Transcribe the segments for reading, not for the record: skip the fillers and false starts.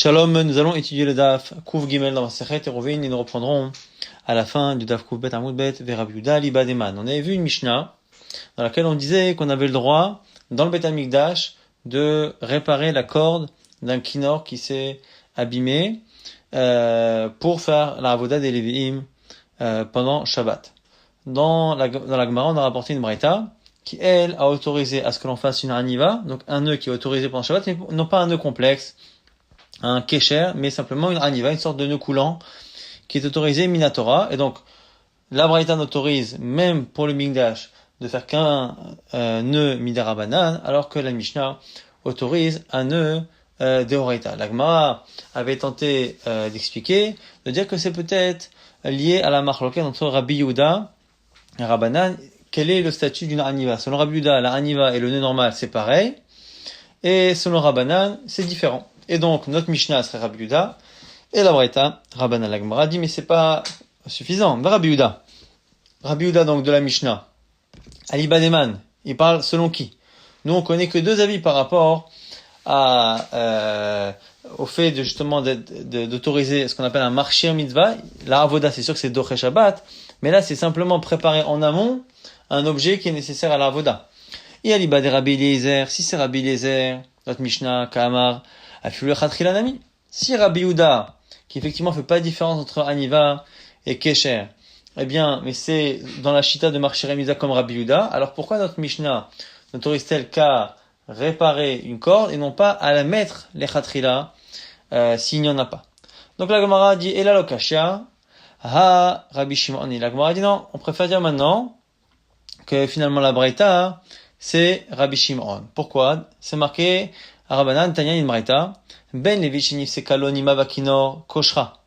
Shalom, nous allons étudier le Daf Kouf Gimel dans Masechet Eruvin et nous reprendrons à la fin du Daf Kouf Bet Amud Bet vers Rabbi Yehuda Liba Deman. On avait vu une Mishnah dans laquelle on disait qu'on avait le droit, dans le Bet Hamikdash, de réparer la corde d'un kinor qui s'est abîmé pour faire la avoda des Lévi'im pendant Shabbat. Dans la Gemara, on a rapporté une Braïta qui, elle, a autorisé à ce que l'on fasse une aniva, donc un nœud qui est autorisé pendant Shabbat, mais non pas un nœud complexe, un kesher, mais simplement une aniva, une sorte de nœud coulant qui est autorisé minatora. Et donc, la Braïta n'autorise, même pour le Mikdash, de faire qu'un nœud midarabanan, alors que la Mishnah autorise un nœud deoraita. La Gemara avait tenté d'expliquer, de dire que c'est peut-être lié à la marloquette entre Rabbi Yehuda et Rabbanan. Quel est le statut d'une aniva? Selon Rabbi Yehuda, la aniva et le nœud normal, c'est pareil. Et selon Rabbanan, c'est différent. Et donc, notre Mishnah serait Rabbi Yehuda, et la Braïta, Rabbanan. La Gemara dit, mais c'est pas suffisant. Mais Rabbi Yehuda donc de la Mishnah, Ali Bademan, il parle selon qui? Nous, on connaît que deux avis par rapport au fait de justement d'autoriser ce qu'on appelle un marchir mitzvah. La avoda, c'est sûr que c'est doché Shabbat, mais là, c'est simplement préparer en amont un objet qui est nécessaire à la avoda. Et Ali Bade Rabbi Eliezer, si c'est Rabbi Eliezer, notre Mishnah, Kamar, Afilu Chatrilanami. Si Rabbi Yehuda, qui effectivement fait pas de différence entre aniva et kesher, eh bien, mais c'est dans la chita de marchir mitzvah comme Rabbi Yehuda, alors pourquoi notre Mishnah n'autorise-t-elle qu'à réparer une corde et non pas à la mettre les chatrila s'il n'y en a pas? Donc la Gemara dit Ela lokashia ha Rabbi Shimon. La Gemara dit non, on préfère dire maintenant que finalement la Braïta c'est Rabbi Shimon. Pourquoi? C'est marqué à Rabbanan Tanya in Braïta ben levi shenif sekalonima vakinor koshra.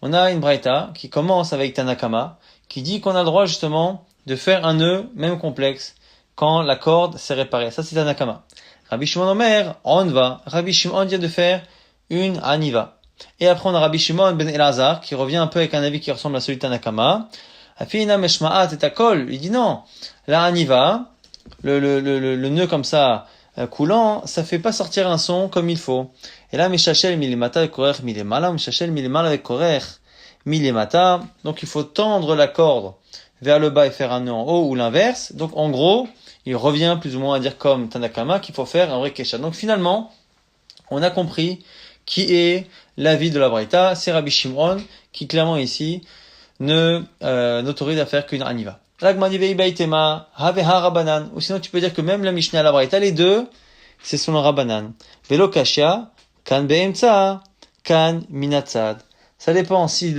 On a une Braïta qui commence avec Tanakama qui dit qu'on a le droit justement de faire un nœud même complexe quand la corde s'est réparée. Ça, c'est Tanakama. Rabbi Shimon Omer, on va. Rabbi Shimon dit de faire une aniva. Et après, on a Rabbi Shimon ben Elazar, qui revient un peu avec un avis qui ressemble à celui de Tanakama. Afina meshma'at et akol. Il dit non. La aniva, le nœud comme ça, coulant, ça fait pas sortir un son comme il faut. Et là, meshachel milimata et korer milimala, meshachel milimala et korer milimata. Donc, il faut tendre la corde vers le bas et faire un nœud en haut ou l'inverse. Donc, en gros, il revient plus ou moins à dire comme Tanakama qu'il faut faire un vrai kesha. Donc finalement, on a compris qui est l'avis de la Braïta, c'est Rabbi Shimon, qui clairement ici n'autorise à faire qu'une aniva. Ou sinon tu peux dire que même la Mishnah et la Braïta, les deux, c'est selon Rabbanan. Velo kashia, kan be'emtsa, kan minatzad. Ça dépend si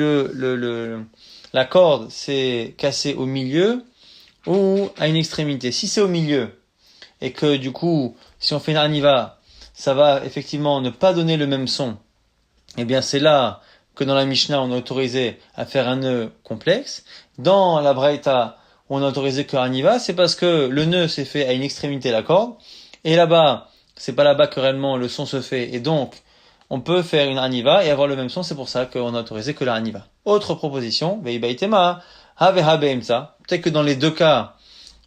la corde s'est cassée au milieu ou à une extrémité. Si c'est au milieu, et que du coup, si on fait une aniva, ça va effectivement ne pas donner le même son, eh bien c'est là que dans la Mishnah, on a autorisé à faire un nœud complexe. Dans la Braïta, on a autorisé que aniva, c'est parce que le nœud s'est fait à une extrémité de la corde, et là-bas, c'est pas là-bas que réellement le son se fait, et donc, on peut faire une aniva et avoir le même son, c'est pour ça qu'on a autorisé que la aniva. Autre proposition, veibaitema, peut-être que dans les deux cas,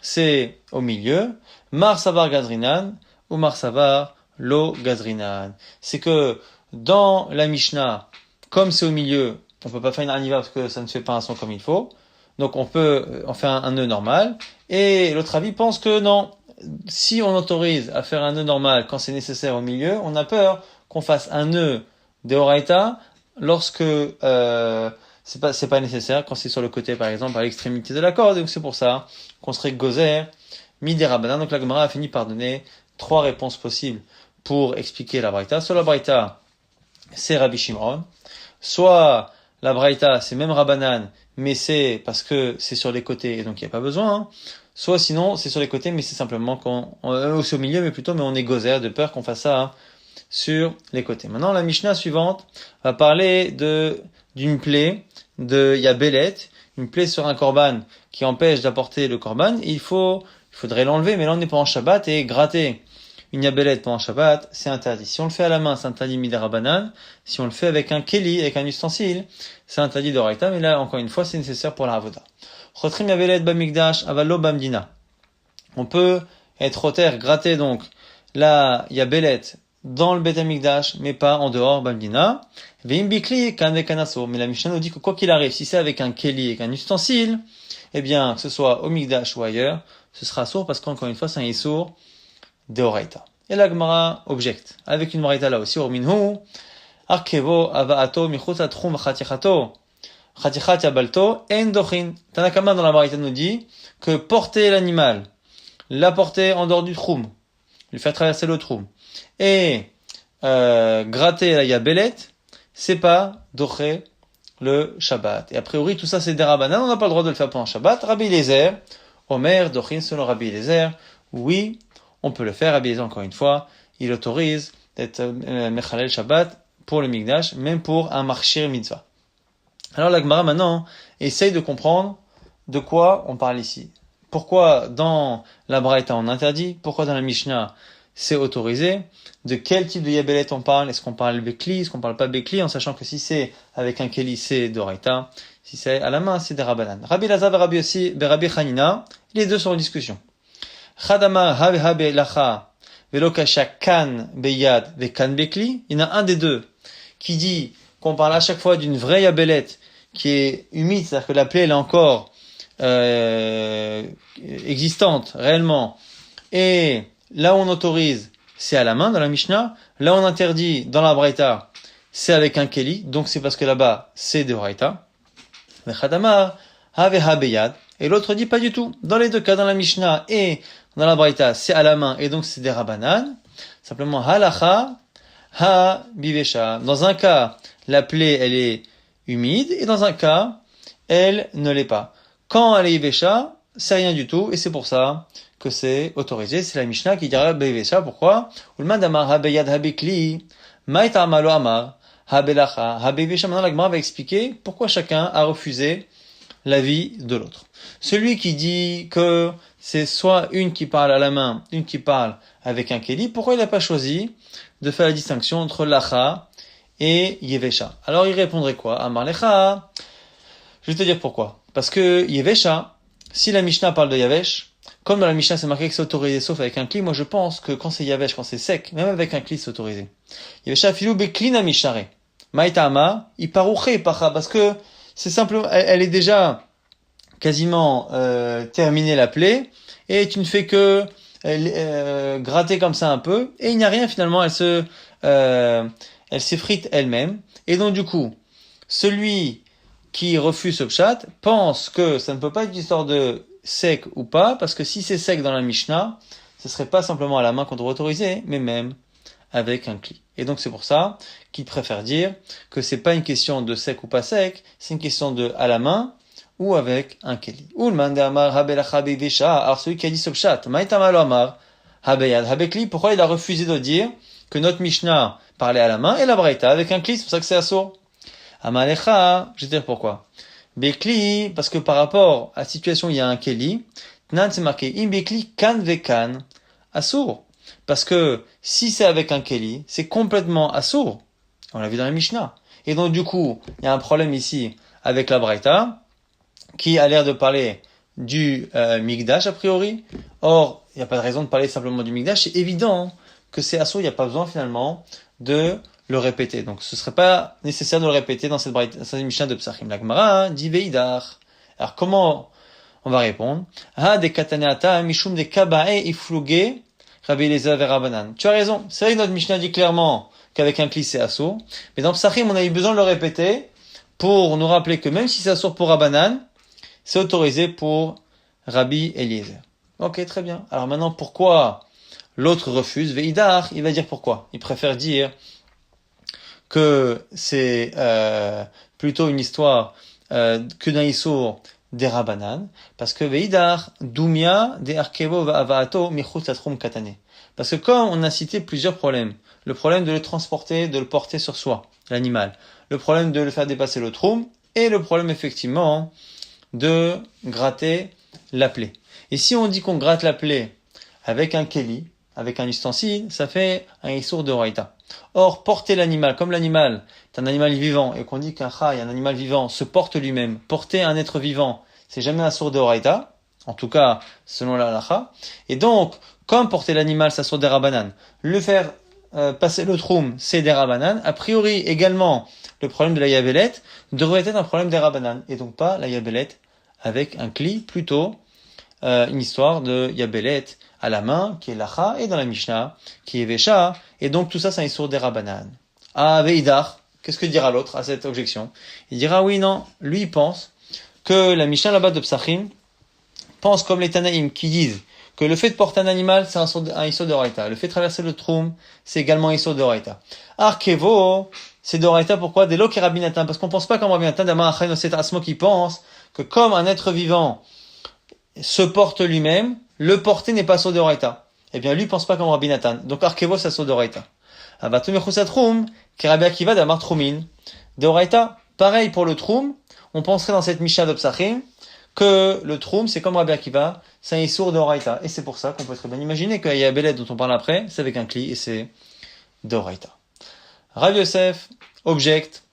c'est au milieu. Mar savar gazrinan ou mar savar lo gazrinan. C'est que dans la Mishnah, comme c'est au milieu, on peut pas faire une aniva parce que ça ne fait pas un son comme il faut. Donc on peut en faire un nœud normal. Et l'autre avis pense que non. Si on autorise à faire un nœud normal quand c'est nécessaire au milieu, on a peur qu'on fasse un nœud deoraita lorsque c'est pas nécessaire quand c'est sur le côté, par exemple, à l'extrémité de la corde. Et donc c'est pour ça qu'on serait gozer midi rabbanan. Donc la Gemara a fini par donner trois réponses possibles pour expliquer la Braïta. Soit la Braïta, c'est Rabbi Shimon. Soit la Braïta, c'est même Rabbanan, mais c'est parce que c'est sur les côtés et donc il n'y a pas besoin. Hein. Soit sinon, c'est sur les côtés, mais c'est simplement c'est au milieu, mais plutôt, mais on est gozer de peur qu'on fasse ça sur les côtés. Maintenant, la Mishnah suivante va parler d'une plaie de Yabelet, une plaie sur un korban qui empêche d'apporter le korban. Il faudrait l'enlever, mais là on n'est pas en Shabbat et gratter une Yabelet pendant Shabbat, c'est interdit. Si on le fait à la main, c'est interdit midarabanan. Si on le fait avec un keli, avec un ustensile, c'est interdit d'oraita, mais là, encore une fois, c'est nécessaire pour la avoda. Chotrim Yabelet bamikdash avalo bamdina. On peut être au terre, gratter donc la Yabelet dans le Beth Amikdash, mais pas en dehors, Bamdina. Veim bikli kan vekanaso. Mais la Mishnah nous dit que quoi qu'il arrive, si c'est avec un keli, avec un ustensile, eh bien, que ce soit au Mikdash ou ailleurs, ce sera sourd parce qu'encore une fois, c'est un issour de Oraita. Et la Gemara objecte, avec une Oraita là aussi, Orminhu, Arkevo avaato michut atrum chatichato, chatichat yabalto, en dochin. Tanakama dans la Oraita nous dit que porter l'animal, la porter en dehors du troum, lui faire traverser le troum, et gratter la yabelet, c'est pas doché le Shabbat. Et a priori, tout ça c'est des Rabbanan, on n'a pas le droit de le faire pendant Shabbat. Rabbi Eliezer, Omer, Dochin, selon Rabbi Eliezer, oui, on peut le faire. Rabbi Eliezer, encore une fois, il autorise d'être Mechalel Shabbat pour le Mikdash, même pour un marchir mitzvah. Alors la Gemara maintenant essaye de comprendre de quoi on parle ici. Pourquoi dans la Braïta on interdit, pourquoi dans la Mishnah c'est autorisé, de quel type de yabelet on parle, est-ce qu'on parle bekli, est-ce qu'on parle pas bekli, en sachant que si c'est avec un keli c'est d'oraita, si c'est à la main c'est des rabbanan. Rabbi Lazar et Rabbi aussi, Rabbi Hanina, les deux sont en discussion. Chadama habe lacha velo kasha kan beyad ve kan bekli, il y en a un des deux qui dit qu'on parle à chaque fois d'une vraie yabelet qui est humide, c'est-à-dire que la plaie elle est encore existante réellement, et là où on autorise, c'est à la main dans la Mishnah. Là où on interdit dans la Braïta, c'est avec un keli. Donc c'est parce que là-bas, c'est de Braïta. Et l'autre dit pas du tout. Dans les deux cas, dans la Mishnah et dans la Braïta, c'est à la main et donc c'est des Rabbanan. Simplement, halacha, ha bivesha. Dans un cas, la plaie, elle est humide et dans un cas, elle ne l'est pas. Quand elle est ivesha, c'est rien du tout et c'est pour ça que c'est autorisé. C'est la Mishnah qui dira Bevesha. Pourquoi? Ulman amar habeyad habekli, maïta amalo amar, habelacha, habevesha. Maintenant, la Gemara va expliquer pourquoi chacun a refusé l'avis de l'autre. Celui qui dit que c'est soit une qui parle à la main, une qui parle avec un keli, pourquoi il n'a pas choisi de faire la distinction entre lacha et yevesha? Alors il répondrait quoi? Amar lecha. Je vais te dire pourquoi. Parce que yevesha, si la Mishnah parle de yavesh, comme dans la Mishnah c'est marqué que c'est autorisé sauf avec un kli, moi je pense que quand c'est yavesh, quand c'est sec, même avec un kli c'est autorisé. Yavesha filu beklina mishare. Maïtama, iparuche pacha, parce que c'est simplement, elle est déjà quasiment terminée la plaie, et tu ne fais que gratter comme ça un peu, et il n'y a rien finalement, elle s'effrite elle-même, et donc du coup, celui qui refuse ce pshat pense que ça ne peut pas être une histoire de sec ou pas, parce que si c'est sec dans la Mishnah, ce serait pas simplement à la main qu'on doit autoriser, mais même avec un kli. Et donc c'est pour ça qu'il préfère dire que c'est pas une question de sec ou pas sec, c'est une question de à la main ou avec un keli. Alors celui qui a dit ce pshat, pourquoi il a refusé de dire que notre Mishnah parlait à la main et la Braïta avec un kli, c'est pour ça que c'est assourd. Amalecha, je vais dire pourquoi. Bekli, parce que par rapport à la situation où il y a un keli, Tnan c'est marqué, im bekli kan vekan, assourd. Parce que si c'est avec un keli, c'est complètement assourd. On l'a vu dans la Mishnah. Et donc du coup, il y a un problème ici avec la Braïta, qui a l'air de parler du Mikdash a priori. Or, il n'y a pas de raison de parler simplement du Mikdash. C'est évident que c'est assourd, il n'y a pas besoin finalement de le répéter. Donc ce serait pas nécessaire de le répéter dans cette Mishnah de Psachim. La Gemara dit Veidar. Alors comment on va répondre? Ha de kataneata mishum de kabae ifluge Rabbi Eliezer et Rabbanan. Tu as raison. C'est vrai que notre Mishnah dit clairement qu'avec un kli c'est assourd. Mais dans Psachim, on a eu besoin de le répéter pour nous rappeler que même si c'est assourd pour Rabbanan, c'est autorisé pour Rabbi Eliezer. Ok, très bien. Alors maintenant, pourquoi l'autre refuse? Veidar, il va dire pourquoi. Il préfère dire que c'est plutôt une histoire que d'un issour des Rabbanan, parce que Veidar, Dumia, de Arkevo Avaato, Michut Satrum Katane. Parce que comme on a cité plusieurs problèmes, le problème de le transporter, de le porter sur soi, l'animal, le problème de le faire dépasser le troum, et le problème effectivement de gratter la plaie. Et si on dit qu'on gratte la plaie avec un keli, avec un ustensile, ça fait un issour de Horaïta. Or, porter l'animal, comme l'animal est un animal vivant, et qu'on dit qu'un chay, un animal vivant, se porte lui-même, porter un être vivant, c'est jamais un sourd de Horaïta, en tout cas, selon la halakha. Et donc, comme porter l'animal, ça sourd des Rabbanan, le faire passer le troum, c'est des rabanan. A priori, également, le problème de la yabelet devrait être un problème des rabanan, et donc pas la yabelet avec un kli, plutôt une histoire de yabelet à la main, qui est lacha, et dans la Mishnah, qui est vesha, et donc tout ça, c'est un histoire des rabanan. Ah, veidar, qu'est-ce que dira l'autre à cette objection? Il dira oui, non, lui il pense que la Mishnah là-bas de Psachim pense comme les Tanaïm qui disent que le fait de porter un animal, c'est un issur de Horaïta. Le fait de traverser le troum, c'est également un issur de Horaïta. Arkevo, c'est de Horaïta, pourquoi? Des lots qui rabinatin, parce qu'on pense pas comme rabinatin, d'Amar Achaïno c'est Asmo qui pense que comme un être vivant se porte lui-même, le porter n'est pas issur de Horaïta. Eh bien, lui pense pas comme rabinatin. Donc Arkevo, c'est issur de Horaïta. Avatum Yechusat Troum, qui Rabbi Akiva d'Amar Troumin. De Horaïta, pareil pour le troum, on penserait dans cette Mishnah de Psachim, que le troum, c'est comme Rabbi Akiva, c'est un issour de Horaïta. Et c'est pour ça qu'on peut très bien imaginer que la Yabelet dont on parle après, c'est avec un kli et c'est de Horaïta. Rav Yosef objecte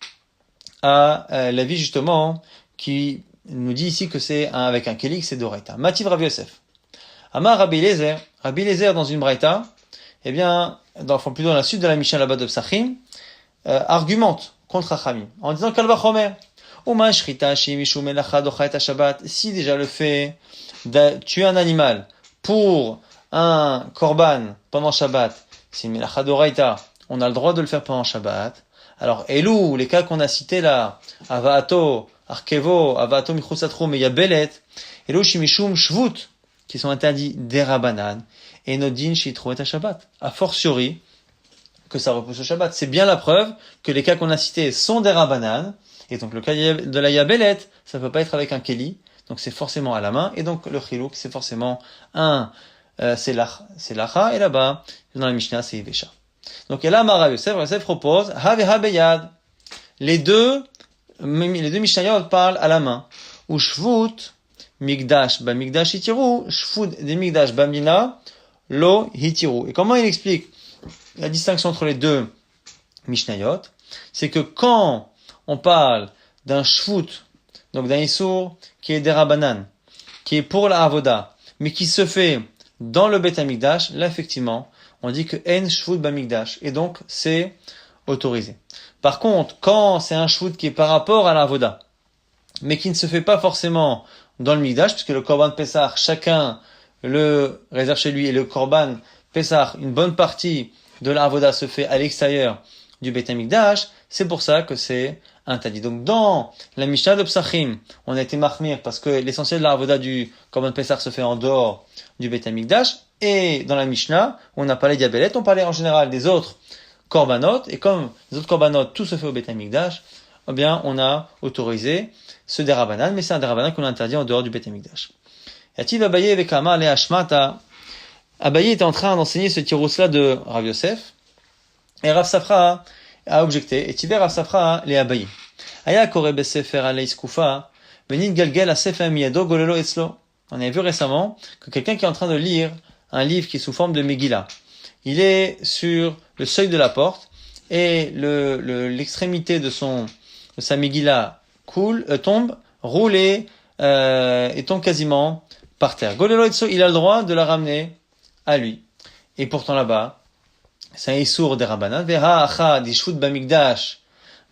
à l'avis justement qui nous dit ici que c'est avec un kli, que c'est de Horaïta. Mativ Rav Yosef. Amar Rabbi Eliezer dans une Braïta, eh bien, plutôt dans la suite de la Mishnah là-bas de Psachim, argumente contre Chachamim en disant Kalva Chomer. Si déjà le fait de tuer un animal pour un korban pendant Shabbat, c'est melacha d'oraita, on a le droit de le faire pendant Shabbat. Alors, Elou, les cas qu'on a cités là, Avaato, Arkevo, Avaato Michusatrum et Yabelet, Elou Shimishum Shvut, qui sont interdits des Rabanan, et Nodin Shitro et Shabbat. A fortiori, que ça repousse au Shabbat. C'est bien la preuve que les cas qu'on a cités sont des Rabanan, et donc le cas de la Yabelet, ça peut pas être avec un Keli, donc c'est forcément à la main, et donc le Chilouk, c'est forcément c'est l'Acha, et là-bas, dans la Mishnah, c'est Ivesha. Donc et là, Rav Yosef propose, Have Habeyad. Les deux Mishnayot parlent à la main. Ou Shvut, Migdash, Migdash Hitiru, Shvut des Migdash, Bamina, Lo Hitiru. Et comment il explique la distinction entre les deux Mishnayot? C'est que quand on parle d'un shvut, donc d'un issour qui est des rabanan, qui est pour la avoda, mais qui se fait dans le Beth Amikdash, là effectivement, on dit que en shvut b'amikdash, et donc c'est autorisé. Par contre, quand c'est un shvut qui est par rapport à la avoda, mais qui ne se fait pas forcément dans le Mikdash, puisque le korban Pessah, chacun le réserve chez lui, et le korban Pessah, une bonne partie de la avoda se fait à l'extérieur du Beth Amikdash, c'est pour ça que c'est interdit. Donc dans la Mishnah de Psachim, on a été mahmir parce que l'essentiel de la avoda du Korban Pessah se fait en dehors du Beit HaMikdash, et dans la Mishnah, on a parlé d'Yabelet, on parlait en général des autres Korbanot, et comme les autres Korbanot, tout se fait au Beit HaMikdash, eh bien on a autorisé ce derabanan, mais c'est un derabanan qu'on a interdit en dehors du Beit HaMikdash. Yativ Abaye avec Amar le Hashmata. Abaye était en train d'enseigner ce tirous-là de Rav Yosef, et Rav Safra a objecté, et Tiber Rav Safra les Abaye. Aya korebe sefer alei skufa, venit galgel a sefer miyado golelo etzlo. On avait vu récemment que quelqu'un qui est en train de lire un livre qui est sous forme de Megillah, il est sur le seuil de la porte, et l'extrémité de sa Megillah tombe, roule et tombe quasiment par terre. Golelo etzlo, il a le droit de la ramener à lui. Et pourtant là-bas, c'est un issour des Rabbanan. Vera acha dishut bamikdash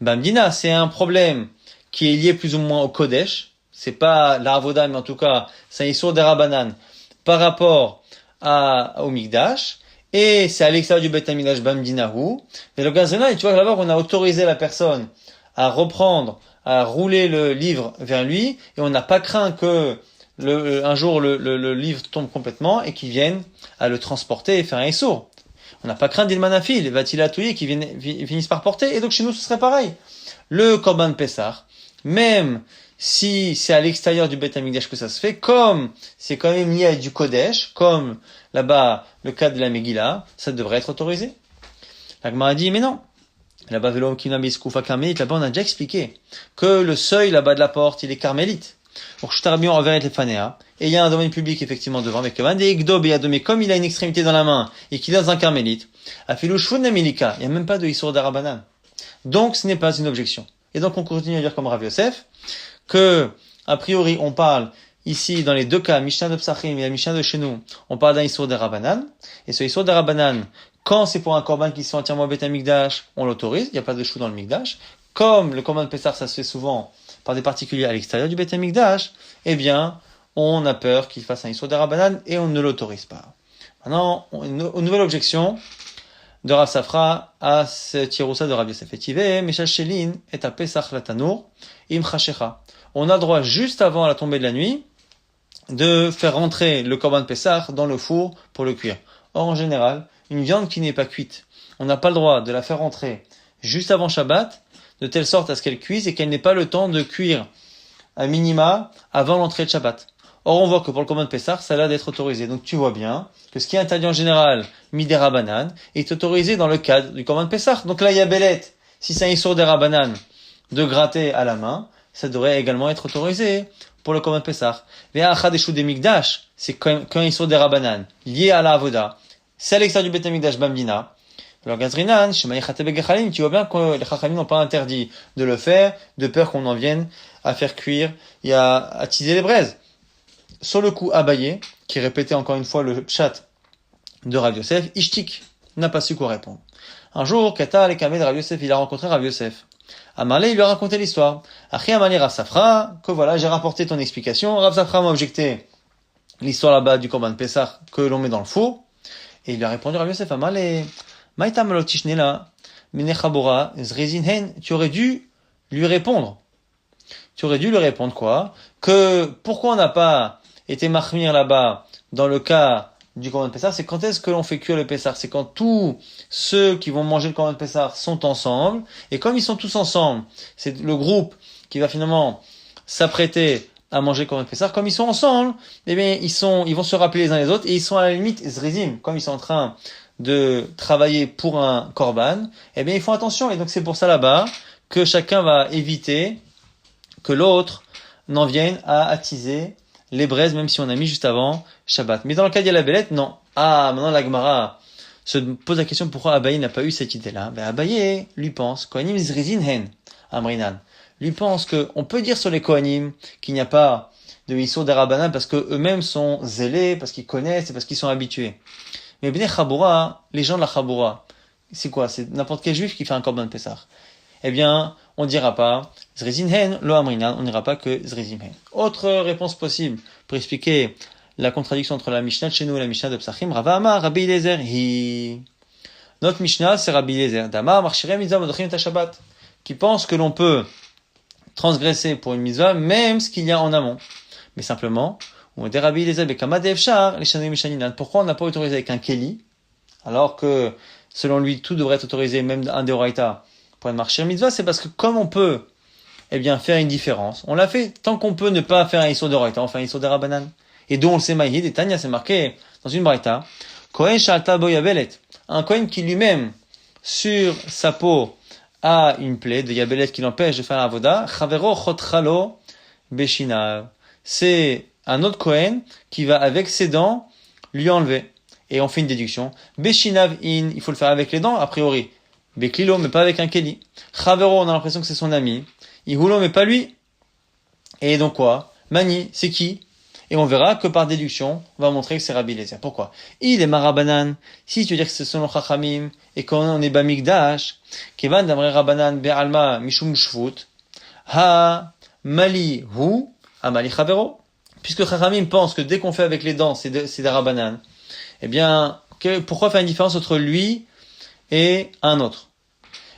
bamdina. C'est un problème qui est lié plus ou moins au Kodesh. C'est pas la avoda, mais en tout cas, c'est un issour des Rabbanan par rapport au Mikdash. Et c'est à l'extérieur du Beit HaMikdash bamdinahu. Et le gazana, et tu vois là-bas, on a autorisé la personne à reprendre, à rouler le livre vers lui, et on n'a pas craint que un jour le livre tombe complètement et qu'il vienne à le transporter et faire un issour. On n'a pas craint d'Ilmanafil, va-t-il attouiller, qui finissent par porter, et donc chez nous ce serait pareil. Le Korban Pessah, même si c'est à l'extérieur du Beit HaMikdash que ça se fait, comme c'est quand même lié à du Kodesh, comme là-bas le cas de la Megillah, ça devrait être autorisé. La Gemara a dit, mais non. Là-bas, là-bas on a déjà expliqué que le seuil là-bas de la porte, il est carmélite. Donc, je t'arrête envers les fanéas. Et il y a un domaine public, effectivement, devant, mais comme il a une extrémité dans la main, et qu'il est dans un carmélite, il n'y a même pas de Issour d'Arabanan. Donc, ce n'est pas une objection. Et donc, on continue à dire comme Rav Yosef, que, a priori, on parle, ici, dans les deux cas, Mishnah de Psachim et la Mishnah de chez nous, on parle d'un Issour d'Arabanan, et ce Issour d'Arabanan, Quand c'est pour un korban qui sont entièrement au Beth Amikdash, on l'autorise, il n'y a pas de chou dans le Mikdash. Comme le korban de Pessah, ça se fait souvent par des particuliers à l'extérieur du Beth Amikdash, eh bien, on a peur qu'il fasse un Issour de Rabbanan et on ne l'autorise pas. Maintenant, une nouvelle objection de Rav Safra à ce tiroussa de Rabbi Yosef Etive, Meshachelin est à Pesach Latanour, im Chashecha. On a le droit, juste avant la tombée de la nuit, de faire rentrer le korban Pessah dans le four pour le cuire. Or, en général, une viande qui n'est pas cuite, on n'a pas le droit de la faire rentrer juste avant Shabbat, de telle sorte à ce qu'elle cuise et qu'elle n'ait pas le temps de cuire à minima avant l'entrée de Shabbat. Or, on voit que pour le korban de Pessah, ça a l'air d'être autorisé. Donc, tu vois bien que ce qui est interdit en général, midera banan, est autorisé dans le cadre du korban de Pessah. Donc là, il y a belette. Si c'est un issour dera banan de gratter à la main, ça devrait également être autorisé pour le korban de Pessah. Ve'achad eshut de mikdash, c'est qu'un issour dera banan lié à la avoda. C'est à l'extérieur du Beth Amikdash Bamdina. Alors Gazrinan, Shema Yechateh Begechalim, tu vois bien que les Chachamim n'ont pas interdit de le faire, de peur qu'on en vienne à faire cuire et à attiser les braises. Sur le coup, Abaye, qui répétait encore une fois le chat de Rav Yosef, Ishtik, n'a pas su quoi répondre. Un jour, Kata et Kameh de Rav Yosef, il a rencontré Rav Yosef. Amalé, il lui a raconté l'histoire. Achri Amalé Rav Safra, que voilà, j'ai rapporté ton explication. Rav Safra m'a objecté l'histoire là-bas du Korban Pessah que l'on met dans le four. Et il lui a répondu Rav Yosef, Amalé, Maïta Malotishnéla, Minechabora, Zrezinhen, tu aurais dû lui répondre. Tu aurais dû lui répondre quoi? Que pourquoi on n'a pas été mahmir là-bas dans le cas du korban de Pessah, c'est quand est-ce que l'on fait cuire le Pessah? C'est quand tous ceux qui vont manger le korban de Pessah sont ensemble, et comme ils sont tous ensemble, c'est le groupe qui va finalement s'apprêter à manger le korban de Pessah. Comme ils sont ensemble, eh bien ils vont se rappeler les uns les autres, et ils sont à la limite zrizim, comme ils sont en train de travailler pour un korban, eh bien ils font attention, et donc c'est pour ça là-bas que chacun va éviter que l'autre n'en vienne à attiser les braises, même si on a mis juste avant Shabbat. Mais dans le cas de la belette, non. Ah, maintenant la Gemara se pose la question pourquoi Abaye n'a pas eu cette idée-là. Ben Abaye lui pense, Kohanim zrizin hen, Amrinan, lui pense que on peut dire sur les Kohanim qu'il n'y a pas de Issour d'Arabanan parce que eux-mêmes sont zélés, parce qu'ils connaissent et parce qu'ils sont habitués. Mais Bnei Chaboura, les gens de la Chaboura, c'est quoi? C'est n'importe quel juif qui fait un korban Pessah. Eh bien, on dira pas Zrizin hen, lo amrinan, on dira pas que Zrizin hen. Autre réponse possible pour expliquer la contradiction entre la Mishnah de chez nous et la Mishnah de Psachim, Rava Amar, Rabbi Eliezer, hi. Notre Mishnah, c'est Rabbi Eliezer, Dama, Marchirem, Mitzvah, Modachim, Shabbat, qui pense que l'on peut transgresser pour une mitzvah, même ce qu'il y a en amont. Mais simplement, on dit Rabbi Eliezer, Bekama Devshar, les Shanim Mishaninan. Pourquoi on n'a pas autorisé avec un Keli, alors que, selon lui, tout devrait être autorisé, même un Deoraita, pour une marché mitzvah, c'est parce que comme on peut, eh bien, faire une différence, on l'a fait tant qu'on peut ne pas faire un Issour de Raita, on fait un Issour de Rabbanan. Et dont on le sait Maïhid, et Tanya, c'est marqué dans une Braïta, Kohen Shalta Boyabelet, un Kohen qui lui-même, sur sa peau, a une plaie de Yabelet qui l'empêche de faire la Avoda, Chavero Chotchalo Beshinav. C'est un autre Kohen qui va, avec ses dents, lui enlever. Et on fait une déduction. Beshinav in, il faut le faire avec les dents, a priori. Beklilo, mais pas avec un Keli. Chavero, on a l'impression que c'est son ami. Ihulo, mais pas lui. Et donc quoi? Mani, c'est qui? Et on verra que par déduction, on va montrer que c'est Rabbi Eliezer. Pourquoi? Il est Marabanan. Si tu veux dire que c'est selon Chachamim, et qu'on est Bamikdash, Kevan d'Amre Rabanan Be'alma Mishum Shvut, Ha Mali Hu, Amali Chavero. Puisque Chachamim pense que dès qu'on fait avec les dents, c'est des Rabanan, eh bien, pourquoi faire une différence entre lui et un autre?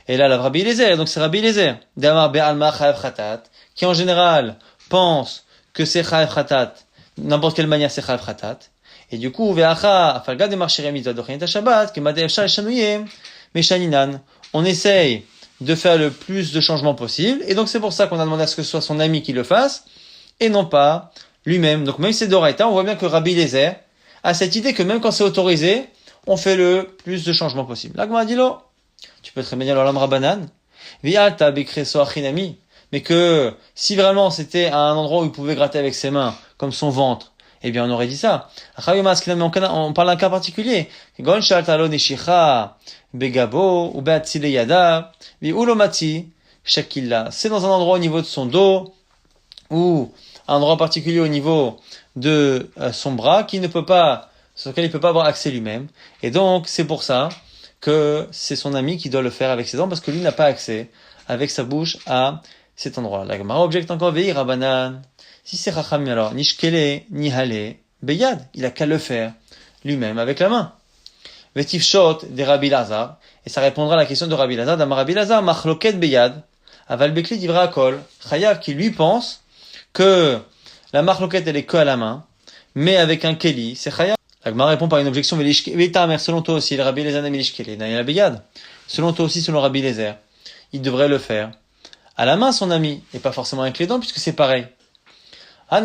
Et là, la Rabbi Eliezer, donc c'est Rabbi Eliezer, d'Amar Be'alma Chayav Chatat, qui en général pense que c'est Chayav Chatat, n'importe quelle manière c'est Chayav Chatat. Et du coup, Ve'acha, Afalga de Marchirem Mitzvah Dochinit Shabbat, que Madeh Efshar Shanouye, Meshaninan. On essaye de faire le plus de changements possible, et donc c'est pour ça qu'on a demandé à ce que ce soit son ami qui le fasse, et non pas lui-même. Donc même si c'est d'Oraita, on voit bien que Rabbi Eliezer a cette idée que même quand c'est autorisé, on fait le plus de changements possible. Là, Gmara dit là, tu peux très bien dire l'olam Rabbanan, Vi'alta Bekreso Achinami, mais que si vraiment c'était à un endroit où il pouvait gratter avec ses mains, comme son ventre, eh bien on aurait dit ça. On parle d'un cas particulier. Gon Shalta Lo Neshicha Begabo ou Beatzile Yada Vi'ulomati Shakilla. C'est dans un endroit au niveau de son dos ou un endroit particulier au niveau de son bras qui ne peut pas, sur lequel il peut pas avoir accès lui-même. Et donc c'est pour ça que c'est son ami qui doit le faire avec ses dents parce que lui n'a pas accès avec sa bouche à cet endroit. La Gemara objecte encore Vehi Rabanan. Si c'est Chacham alors, Nishkele, Nihale, Beyad, il a qu'à le faire lui-même avec la main. Vetifshot de Rabbi Lazar, et ça répondra à la question de Rabbi Lazar, d'Amar Rabbi Lazar, Machloket Beyad, Aval Bekli Divra Akol, Chayav qui lui pense que la Machloket elle est que à la main, mais avec un Keli, c'est Chayav. La Gemara répond par une objection, Vetamer, selon toi aussi, le Rabbi Lazar n'a Milishkele, n'a Beyad. Selon toi aussi, selon Rabbi Lazar, il devrait le faire à la main son ami, et pas forcément avec les dents, puisque c'est pareil. Selon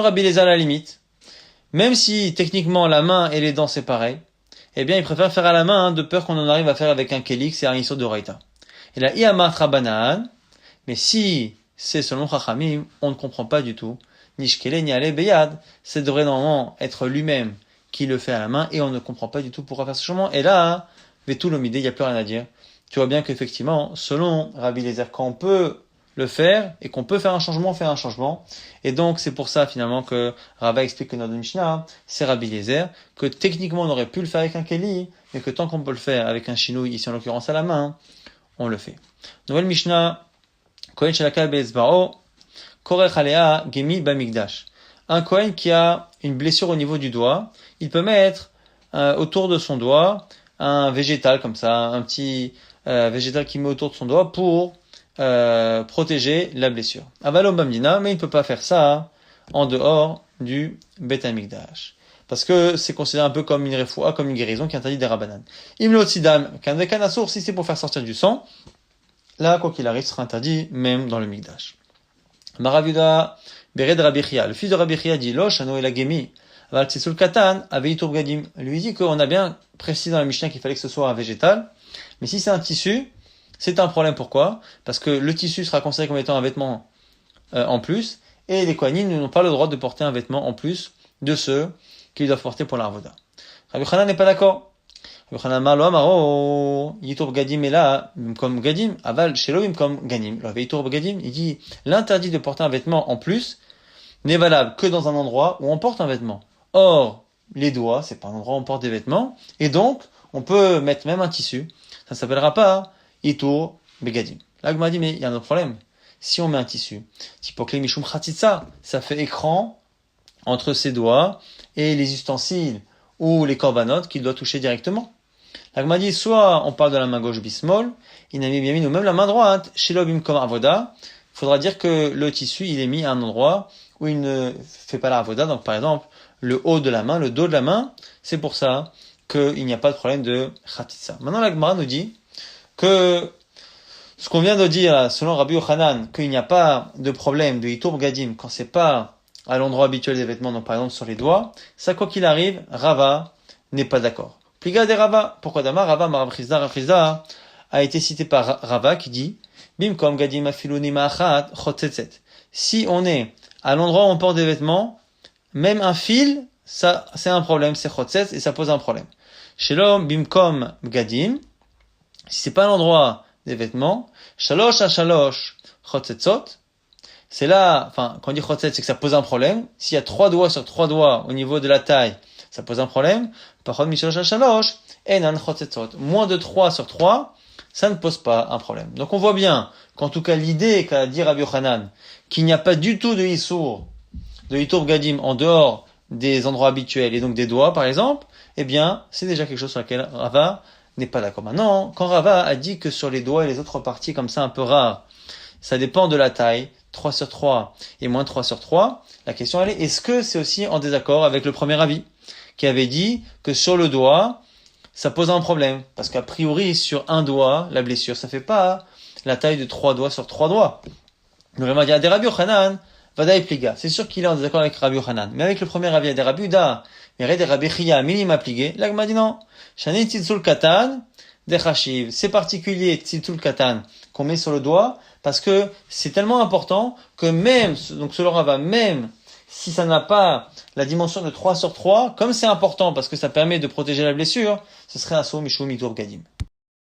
Rabbi Eliezer, à la limite, même si techniquement la main et les dents c'est pareil, eh bien il préfère faire à la main de peur qu'on en arrive à faire avec un kélik, c'est un issur de raïta. Et là, Iamat Rabanan, mais si c'est selon Chachamim, on ne comprend pas du tout. Nishkele ni ale beyad, c'est devrait normalement être lui-même qui le fait à la main, et on ne comprend pas du tout pourquoi faire ce changement. Et là, Vetou l'omidé, il n'y a plus rien à dire. Tu vois bien qu'effectivement, selon Rabbi Eliezer, quand on peut le faire et qu'on peut faire un changement, on fait un changement. Et donc, c'est pour ça, finalement, que Rava explique que dans le Mishnah, c'est Rabbi Eliezer, que techniquement, on aurait pu le faire avec un Keli, mais que tant qu'on peut le faire avec un Shinouï, ici en l'occurrence à la main, on le fait. Nouvelle Mishnah, Kohen Shalaka Be'ezbaro, Korech Alea Gemi Bamikdash. Un Kohen qui a une blessure au niveau du doigt, il peut mettre autour de son doigt un végétal comme ça, un petit végétal qu'il met autour de son doigt pour protéger la blessure. Avalom Bamdina, mais il ne peut pas faire ça en dehors du Beth Amikdash. Parce que c'est considéré un peu comme une refoua, comme une guérison qui interdit des rabanan. Imlo Tzidam, Kanvekanasur, si c'est pour faire sortir du sang, là, quoi qu'il arrive, ce sera interdit même dans le Mikdash. Maravuda Bered Rabbi Chia, le fils de Rabbi Chia dit, Lo Shano Elagemi, Aval Tzitzul Katan, Aveitur Gadim, lui dit qu'on a bien précisé dans la Mishnah qu'il fallait que ce soit un végétal, mais si c'est un tissu, c'est un problème. Pourquoi? Parce que le tissu sera considéré comme étant un vêtement en plus, et les Kohanim n'ont pas le droit de porter un vêtement en plus de ceux qu'ils doivent porter pour l'Arvoda. Rabbi Chanan n'est pas d'accord. Rabbi Chanan Marlo Amaro, Yitur Gadim est là, comme Gadim, Aval Sheloim comme Gadim. Le Yitur Gadim, il dit l'interdit de porter un vêtement en plus n'est valable que dans un endroit où on porte un vêtement. Or, les doigts, c'est pas un endroit où on porte des vêtements, et donc, on peut mettre même un tissu. Ça ne s'appellera pas Itour Begadim. Là, Gma dit, mais il y a un autre problème. Si on met un tissu, Tipokle Mishum Khatitsa, ça fait écran entre ses doigts et les ustensiles ou les corbanotes qu'il doit toucher directement. Là, Gma dit, soit on parle de la main gauche bismol, Inami Biamin, ou même la main droite, Shilobim comme Avoda, il faudra dire que le tissu, il est mis à un endroit où il ne fait pas la Avoda. Donc, par exemple, le haut de la main, le dos de la main, c'est pour ça qu'il n'y a pas de problème de Khatitsa. Maintenant, la Gemara nous dit que ce qu'on vient de dire, selon Rabbi Yochanan, qu'il n'y a pas de problème de Yitur Gadim quand c'est pas à l'endroit habituel des vêtements, donc par exemple sur les doigts, ça quoi qu'il arrive, Rava n'est pas d'accord. Pliga de Rava. Pourquoi d'Amar Rava, Marabchizda a été cité par Rava qui dit Bim kom Gadim afiluni ma'achat chotzetzet. Si on est à l'endroit où on porte des vêtements, même un fil, ça, c'est un problème, c'est chotzetz et ça pose un problème. Shelom bimkom gadim, si c'est pas l'endroit des vêtements, shalosh à shalosh chotzetzot, c'est là, enfin, quand on dit chotzetz, c'est que ça pose un problème. S'il y a 3 doigts sur 3 doigts au niveau de la taille, ça pose un problème. Par contre, mishalosh à shalosh, enan chotzetzot. Moins de 3 sur 3, ça ne pose pas un problème. Donc on voit bien qu'en tout cas l'idée qu'a dit Rabbi Yochanan, qu'il n'y a pas du tout de Issour, de Yitur Gadim en dehors des endroits habituels et donc des doigts par exemple, eh bien c'est déjà quelque chose sur lequel Rava n'est pas d'accord. Maintenant, quand Rava a dit que sur les doigts et les autres parties comme ça un peu rares, ça dépend de la taille, 3 sur 3 et moins 3 sur 3, la question elle est, est-ce que c'est aussi en désaccord avec le premier avis qui avait dit que sur le doigt, ça pose un problème, parce qu'a priori sur un doigt, la blessure, ça fait pas la taille de 3 doigts sur 3 doigts. Donc on va dire, des Rabbi Yochanan, Vadaï Pliga. C'est sûr qu'il est en désaccord avec Rabbi Yochanan. Mais avec le premier avis, des Rabbi Uda, mais des Rabbi Chia, minima pligé. Là, il m'a dit non. Shani Tzitsul Katan, des Chashiv. C'est particulier, Tzitsul Katan, qu'on met sur le doigt, parce que c'est tellement important que même, donc selon Rava, même si ça n'a pas la dimension de 3 sur 3, comme c'est important parce que ça permet de protéger la blessure, ce serait un saut Mishum Yitur Gadim.